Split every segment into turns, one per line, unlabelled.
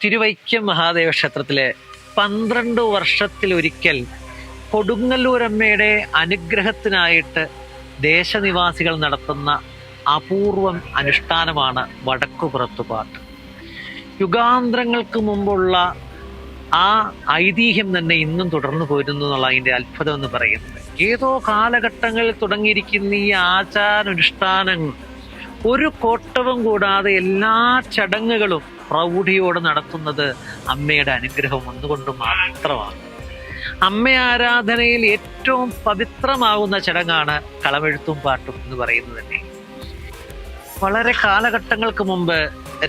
തിരുവൈക്കം മഹാദേവ ക്ഷേത്രത്തിലെ 12 വർഷത്തിലൊരിക്കൽ കൊടുങ്ങല്ലൂരമ്മയുടെ അനുഗ്രഹത്തിനായിട്ട് ദേശനിവാസികൾ നടത്തുന്ന അപൂർവം അനുഷ്ഠാനമാണ് വടക്കുപുറത്തുപാട്ട്. യുഗാന്തരങ്ങൾക്ക് മുമ്പുള്ള ആ ഐതിഹ്യം തന്നെ ഇന്നും തുടർന്നു പോരുന്നു എന്നുള്ള അതിൻ്റെ അത്ഭുതം എന്ന് പറയുന്നത്. ഏതോ കാലഘട്ടങ്ങളിൽ തുടങ്ങിയിരിക്കുന്ന ഈ ആചാരാനുഷ്ഠാനങ്ങൾ ഒരു കോട്ടവും കൂടാതെ എല്ലാ ചടങ്ങുകളും പ്രൗഢിയോടെ നടത്തുന്നത് അമ്മയുടെ അനുഗ്രഹം ഒന്നുകൊണ്ട് മാത്രമാണ്. അമ്മ ആരാധനയിൽ ഏറ്റവും പവിത്രമാകുന്ന ചടങ്ങാണ് കളമെഴുത്തും പാട്ടും എന്ന് പറയുന്നത് തന്നെ. വളരെ കാലഘട്ടങ്ങൾക്ക് മുമ്പ്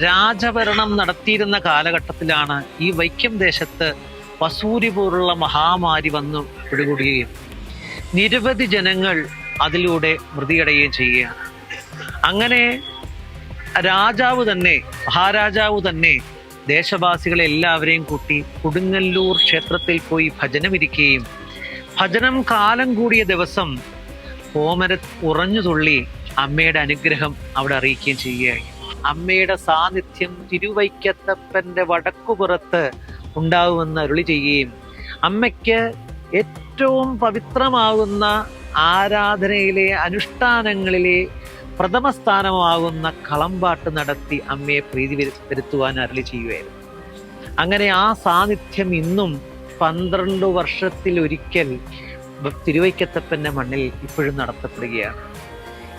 രാജഭരണം നടത്തിയിരുന്ന കാലഘട്ടത്തിലാണ് ഈ വൈക്കം ദേശത്ത് വസൂരി പോലുള്ള മഹാമാരി വന്നു പിടികൂടുകയും നിരവധി ജനങ്ങൾ അതിലൂടെ മൃതിയടയുകയും ചെയ്യുകയാണ്. അങ്ങനെ മഹാരാജാവ് തന്നെ ദേശവാസികളെ എല്ലാവരെയും കൂട്ടി കൊടുങ്ങല്ലൂർ ക്ഷേത്രത്തിൽ പോയി ഭജനമിരിക്കുകയും ഭജനം കാലം കൂടിയ ദിവസം ഉറഞ്ഞു തുള്ളി അമ്മയുടെ അനുഗ്രഹം അവിടെ അറിയിക്കുകയും ചെയ്യുകയായി. അമ്മയുടെ സാന്നിധ്യം തിരുവൈക്കത്തപ്പന്റെ വടക്കുപുറത്ത് ഉണ്ടാവുമെന്ന് അരുളി ചെയ്യുകയും അമ്മയ്ക്ക് ഏറ്റവും പവിത്രമാകുന്ന ആരാധനയിലെ അനുഷ്ഠാനങ്ങളിലെ പ്രഥമ സ്ഥാനമാകുന്ന കളമ്പാട്ട് നടത്തി അമ്മയെ പ്രീതി വരുത്തുവാൻ അരുളി ചെയ്യുകയായിരുന്നു. അങ്ങനെ ആ സാന്നിധ്യം ഇന്നും 12 വർഷത്തിലൊരിക്കൽ തിരുവൈക്കത്തപ്പന്റെ മണ്ണിൽ ഇപ്പോഴും നടത്തപ്പെടുകയാണ്.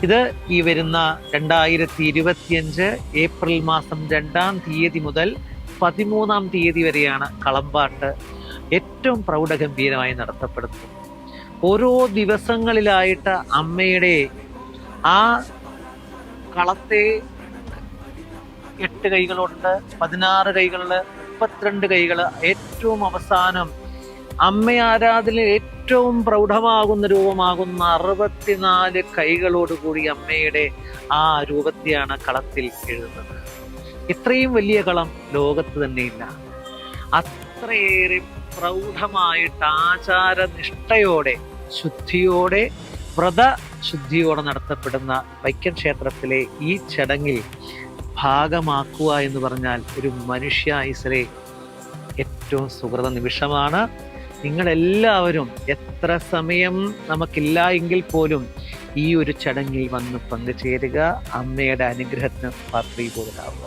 ഇത് ഈ വരുന്ന 2025 ഏപ്രിൽ മാസം 2-ാം തീയതി മുതൽ 13-ാം തീയതി വരെയാണ് കളമ്പാട്ട് ഏറ്റവും പ്രൗഢഗംഭീരമായി നടത്തപ്പെടുന്നത്. ഓരോ ദിവസങ്ങളിലായിട്ട് അമ്മയുടെ ആ കളത്തെ 8 കൈകളുണ്ട്, 16 കൈകള്, 32 കൈകള്. ഏറ്റവും അവസാനം അമ്മ ആരാധനയിൽ ഏറ്റവും പ്രൗഢമാകുന്ന രൂപമാകുന്ന 64 കൈകളോടുകൂടി അമ്മയുടെ ആ രൂപത്തെയാണ് കളത്തിൽ എഴുതുന്നത്. ഇത്രയും വലിയ കളം ലോകത്ത് തന്നെയില്ല. അത്രയേറെ പ്രൗഢമായിട്ട് ആചാരനിഷ്ഠയോടെ ശുദ്ധിയോടെ വ്രതശുദ്ധിയോടെ നടത്തപ്പെടുന്ന വൈക്കം ക്ഷേത്രത്തിലെ ഈ ചടങ്ങിൽ ഭാഗമാക്കുക എന്ന് പറഞ്ഞാൽ ഒരു മനുഷ്യായുസ്സിലെ ഏറ്റവും സുഹൃത നിമിഷമാണ്. നിങ്ങളെല്ലാവരും എത്ര സമയം നമുക്കില്ല എങ്കിൽ പോലും ഈ ഒരു ചടങ്ങിൽ വന്ന് പങ്കുചേരുക, അമ്മയുടെ അനുഗ്രഹത്തിന് പാത്രീഭൂതരാവുക.